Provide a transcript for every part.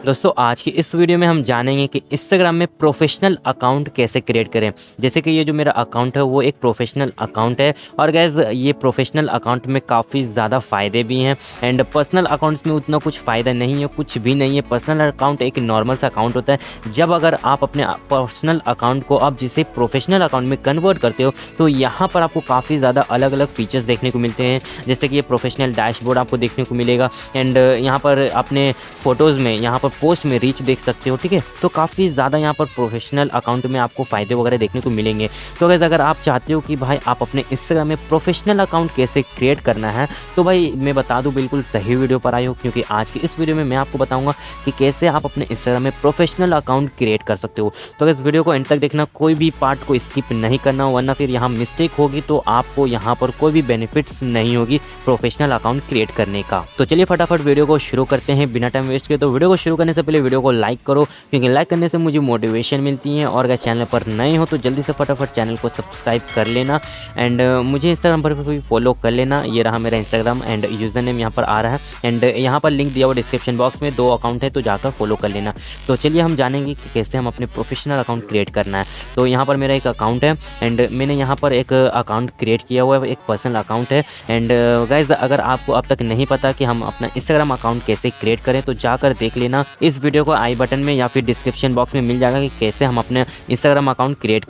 दोस्तों आज की इस वीडियो में हम जानेंगे कि इंस्टाग्राम में प्रोफेशनल अकाउंट कैसे क्रिएट करें। जैसे कि ये जो मेरा अकाउंट है वो एक प्रोफेशनल अकाउंट है और गैस ये प्रोफेशनल अकाउंट में काफ़ी ज़्यादा फ़ायदे भी हैं एंड पर्सनल अकाउंट्स में उतना कुछ फ़ायदा नहीं है, कुछ भी नहीं है। पर्सनल अकाउंट एक नॉर्मल सा अकाउंट होता है। जब अगर आप अपने पर्सनल अकाउंट को आप जिसे प्रोफेशनल अकाउंट में कन्वर्ट करते हो तो यहाँ पर आपको काफ़ी ज़्यादा अलग अलग फीचर्स देखने को मिलते हैं। जैसे कि ये प्रोफेशनल डैशबोर्ड आपको देखने को मिलेगा एंड यहाँ पर अपने फ़ोटोज़ में यहाँ पर पोस्ट में रीच देख सकते हो, ठीक है। तो काफ़ी ज़्यादा यहाँ पर प्रोफेशनल अकाउंट में आपको फ़ायदे वगैरह देखने को मिलेंगे। तो गाइस अगर आप चाहते हो कि भाई आप अपने इंस्टाग्राम में प्रोफेशनल अकाउंट कैसे क्रिएट करना है तो भाई मैं बता दूं बिल्कुल सही वीडियो पर आए हो, क्योंकि आज की इस वीडियो में मैं आपको बताऊंगा कि कैसे आप अपने इंस्टाग्राम में प्रोफेशनल अकाउंट क्रिएट कर सकते हो। तो इस वीडियो को एंड तक देखना, कोई भी पार्ट को स्किप नहीं करना, वरना फिर यहाँ मिस्टेक होगी तो आपको यहाँ पर कोई भी बेनिफिट्स नहीं होगी प्रोफेशनल अकाउंट क्रिएट करने का। तो चलिए फटाफट वीडियो को शुरू करते हैं बिना टाइम वेस्ट किए। तो वीडियो को शुरू करने से पहले वीडियो को लाइक करो, क्योंकि लाइक करने से मुझे मोटिवेशन मिलती है। और अगर चैनल पर नए हो तो जल्दी से फटाफट चैनल को सब्सक्राइब कर लेना एंड मुझे इंस्टाग्राम पर भी फॉलो कर लेना। ये रहा मेरा इंस्टाग्राम एंड यूज़र नेम यहाँ पर आ रहा है एंड यहाँ पर लिंक दिया हुआ डिस्क्रिप्शन बॉक्स में, 2 अकाउंट है तो जाकर फॉलो कर लेना। तो चलिए हम जानेंगे कि कैसे हम अपने प्रोफेशनल अकाउंट क्रिएट करना है। तो यहाँ पर मेरा एक अकाउंट है एंड मैंने यहाँ पर एक अकाउंट क्रिएट किया हुआ है, एक पर्सनल अकाउंट है। एंड गाइज अगर आपको अब तक नहीं पता कि हम अपना इंस्टाग्राम अकाउंट कैसे क्रिएट करें तो जाकर देख लेना। इस वीडियो को आई बटन में या फिर डिस्क्रिप्शन बॉक्स में मिल जाएगा कि कैसे हम अपने इंस्टाग्राम अकाउंट क्रिएट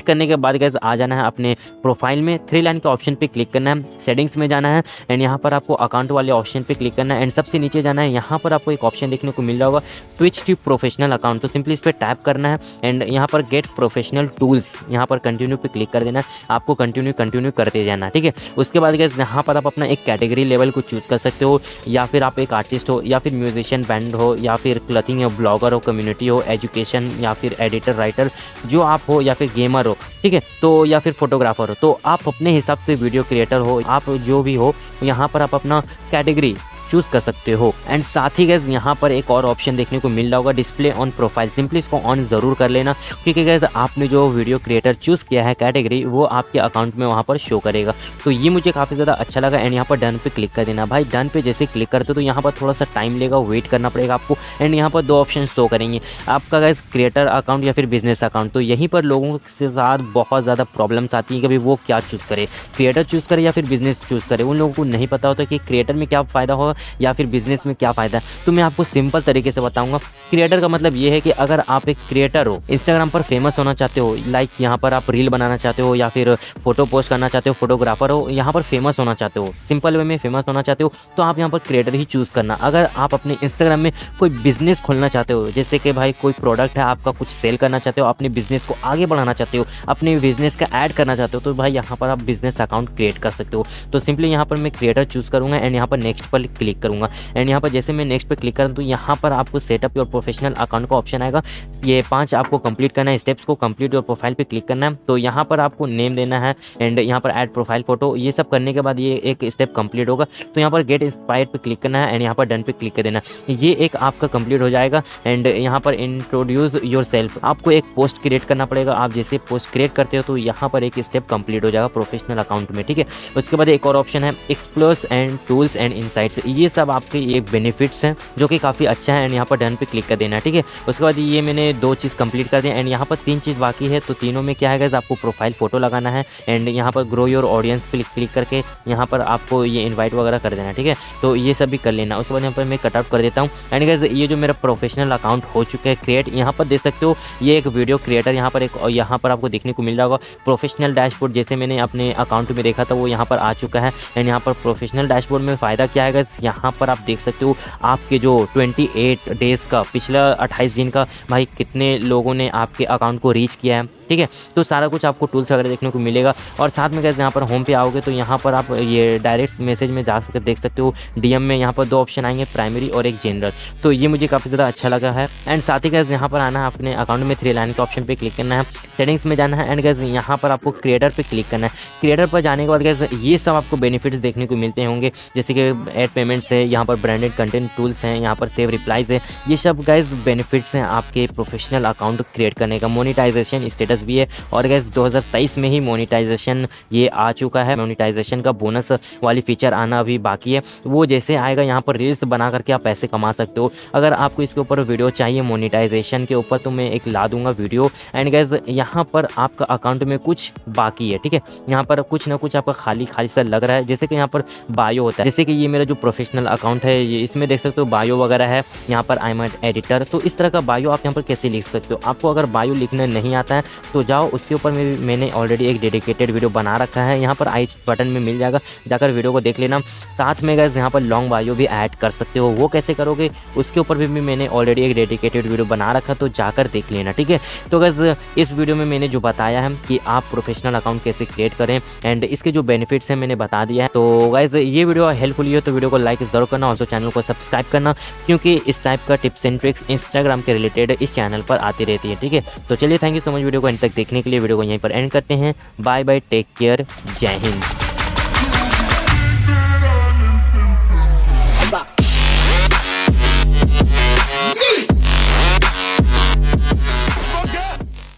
करने के बाद गाइस आ जाना है अपने प्रोफाइल में, 3 लाइन के ऑप्शन पे क्लिक करना है, सेटिंग्स में जाना है एंड यहाँ पर आपको अकाउंट वाले ऑप्शन पे क्लिक करना है एंड सबसे नीचे जाना है। यहाँ पर आपको एक ऑप्शन देखने को मिल रहा होगा स्विच टू प्रोफेशनल अकाउंट, तो सिंपली इस पर टैप करना है एंड यहाँ पर गेट प्रोफेशनल टूल्स, यहाँ पर कंटिन्यू पे क्लिक कर देना है। आपको कंटिन्यू करते जाना, ठीक है। उसके बाद गाइस यहाँ पर आप अपना एक कैटेगरी लेवल को चूज कर सकते हो, या फिर आप एक आर्टिस्ट हो, या फिर म्यूजिशियन बैंड हो, या फिर क्लथिंग हो, ब्लॉगर हो, कम्युनिटी हो, एजुकेशन, या फिर एडिटर राइटर जो आप हो, या फिर गेमर हो, ठीक है। तो या फिर फोटोग्राफर हो, तो आप अपने हिसाब से वीडियो क्रिएटर हो, आप जो भी हो यहाँ पर आप अपना कैटेगरी चूज कर सकते हो। एंड साथ ही गैस यहाँ पर एक और ऑप्शन देखने को मिल रहा होगा डिस्प्ले ऑन प्रोफाइल, सिंपली इसको ऑन ज़रूर कर लेना, क्योंकि गैस आपने जो वीडियो क्रिएटर चूज़ किया है कैटेगरी वो आपके अकाउंट में वहाँ पर शो करेगा। तो ये मुझे काफ़ी ज़्यादा अच्छा लगा एंड यहाँ पर डन पे क्लिक कर देना। भाई डन पे जैसे क्लिक करते हो तो यहाँ पर थोड़ा सा टाइम लेगा, वेट करना पड़ेगा आपको एंड यहाँ पर 2 ऑप्शन शो करेंगे, आपका गैस क्रिएटर अकाउंट या फिर बिजनेस अकाउंट। तो यहीं पर लोगों के साथ बहुत ज़्यादा प्रॉब्लम्स आती हैं कि भाई वो क्या चूज़ करे, क्रिएटर चूज़ करे या फिर बिजनेस चूज़ करे। उन लोगों को नहीं पता होता कि क्रिएटर में क्या फ़ायदा होगा या फिर बिजनेस में क्या फ़ायदा है। तो मैं आपको सिंपल तरीके से बताऊंगा। क्रिएटर का मतलब ये है कि अगर आप एक क्रिएटर हो, इंस्टाग्राम पर फेमस होना चाहते हो, लाइक यहाँ पर आप रील बनाना चाहते हो या फिर फोटो पोस्ट करना चाहते हो, फोटोग्राफर हो, यहाँ पर फेमस होना चाहते हो, सिंपल वे में फेमस होना चाहते हो, तो आप यहाँ पर क्रिएटर ही चूज़ करना। अगर आप अपने इंस्टाग्राम में कोई बिजनेस खोलना चाहते हो, जैसे कि भाई कोई प्रोडक्ट है आपका, कुछ सेल करना चाहते हो, अपने बिजनेस को आगे बढ़ाना चाहते हो, अपने बिजनेस का ऐड करना चाहते हो, तो भाई यहाँ पर आप बिजनेस अकाउंट क्रिएट कर सकते हो। तो सिंपली यहाँ पर मैं क्रिएटर चूज़ करूँगा एंड यहाँ पर नेक्स्ट पर क्लिक करूँगा एंड यहाँ पर जैसे मैं नेक्स्ट पे क्लिक करूँ तो यहाँ पर आपको सेटअप योर प्रोफेशनल अकाउंट का ऑप्शन आएगा। ये 5 आपको कंप्लीट करना है, स्टेप्स को कंप्लीट योर प्रोफाइल पे क्लिक करना है। तो यहाँ पर आपको नेम देना है एंड यहाँ पर ऐड प्रोफाइल फोटो, ये सब करने के बाद ये एक स्टेप कंप्लीट होगा। तो यहाँ पर गेट इंस्पायर्ड पे क्लिक करना है एंड यहाँ पर डन पे क्लिक कर देना। ये एक आपका कंप्लीट हो जाएगा एंड यहाँ पर इंट्रोड्यूस योर सेल्फ, आपको एक पोस्ट क्रिएट करना पड़ेगा। आप जैसे पोस्ट क्रिएट करते हो तो यहाँ पर एक स्टेप कंप्लीट हो जाएगा प्रोफेशनल अकाउंट में, ठीक है। उसके बाद एक और ऑप्शन है explores and tools and insights, ये सब आपके ये बेनिफिट्स हैं जो कि काफ़ी अच्छा है एंड यहाँ पर डन पे क्लिक कर देना है, ठीक है। उसके बाद ये मैंने 2 चीज़ कंप्लीट कर दिया एंड यहाँ पर 3 चीज़ बाकी है। तो तीनों में क्या है गाइस, आपको प्रोफाइल फोटो लगाना है एंड यहाँ पर ग्रो योर ऑडियंस पे क्लिक करके यहाँ पर आपको ये इनवाइट वगैरह कर देना है, ठीक है। तो ये सब भी कर लेना। उसके बाद यहाँ पर मैं कटआउट कर देता हूँ एंड गाइस ये जो मेरा प्रोफेशनल अकाउंट हो चुका है क्रिएट, यहाँ पर देख सकते हो ये एक वीडियो क्रिएटर यहाँ पर एक, और यहाँ पर आपको देखने को मिल रहा होगा प्रोफेशनल डैशबोर्ड, जैसे मैंने अपने अकाउंट में देखा था वो यहाँ पर आ चुका है एंड यहाँ पर प्रोफेशनल डैशबोर्ड में फ़ायदा क्या है गाइस, यहाँ पर आप देख सकते हो आपके जो 28 डेज़ का, पिछला 28 दिन का भाई कितने लोगों ने आपके अकाउंट को रीच किया है, ठीक है। तो सारा कुछ आपको टूल्स वगैरह देखने को मिलेगा। और साथ में गाइस यहाँ पर होम पे आओगे तो यहाँ पर आप ये डायरेक्ट मैसेज में जा सकते देख सकते हो, डीएम में यहाँ पर 2 ऑप्शन आएंगे, प्राइमरी और एक जनरल। तो ये मुझे काफ़ी ज़्यादा अच्छा लगा है एंड साथ ही गाइस यहाँ पर आना है, अपने अकाउंट में 3 लाइन के ऑप्शन पे क्लिक करना है, सेटिंग्स में जाना है एंड गाइस यहाँ पर आपको क्रिएटर पे क्लिक करना है। क्रिएटर पर जाने के बाद गाइस ये सब आपको बेनिफिट्स देखने को मिलते होंगे, जैसे कि ऐड पेमेंट्स है, यहाँ पर ब्रांडेड कंटेंट टूल्स हैं, यहाँ पर सेव रिप्लाइज है, ये सब गाइस बेनिफिट्स हैं आपके प्रोफेशनल अकाउंट क्रिएट करने का। मोनेटाइजेशन स्टेटस स्टेटस भी है। और गैस 2023 में ही मोनेटाइजेशन ये आ चुका है। मोनेटाइजेशन का बोनस वाली फीचर आना अभी बाकी है, वो जैसे आएगा यहाँ पर रील्स बना करके आप पैसे कमा सकते हो। अगर आपको इसके ऊपर वीडियो चाहिए मोनेटाइजेशन के ऊपर तो मैं एक ला दूंगा वीडियो। एंड गैस यहाँ पर आपका अकाउंट में कुछ बाकी है, ठीक है, यहाँ पर कुछ ना कुछ आपका खाली खाली सा लग रहा है। जैसे कि यहाँ पर बायो होता है, जैसे कि ये मेरा जो प्रोफेशनल अकाउंट है ये इसमें देख सकते हो बायो वगैरह है, यहाँ पर आई एम एडिटर। तो इस तरह का बायो आप यहाँ पर कैसे लिख सकते हो। आपको अगर बायो लिखना नहीं आता है तो जाओ उसके ऊपर मैंने ऑलरेडी एक डेडिकेटेड वीडियो बना रखा है, यहाँ पर आई बटन में मिल जाएगा, जाकर वीडियो को देख लेना। साथ में गाइस यहाँ पर लॉन्ग बायो भी ऐड कर सकते हो, वो कैसे करोगे उसके ऊपर भी मैंने ऑलरेडी एक डेडिकेटेड वीडियो बना रखा, तो जाकर देख लेना, ठीक है। तो गाइस इस वीडियो में मैंने जो बताया है कि आप प्रोफेशनल अकाउंट कैसे क्रिएट करें एंड इसके जो बेनिफिट्स हैं मैंने बता दिया है। तो गाइस ये वीडियो हेल्पफुल है तो वीडियो को लाइक जरूर करना, और चैनल को सब्सक्राइब करना, क्योंकि इस टाइप का टिप्स एंड ट्रिक्स इंस्टाग्राम के रिलेटेड इस चैनल पर आती रहती है, ठीक है। तो चलिए thank you so much video को एंड तक देखने के लिए। वीडियो को यहीं पर एंड करते हैं। बाय बाय, टेक केयर, जय हिंद।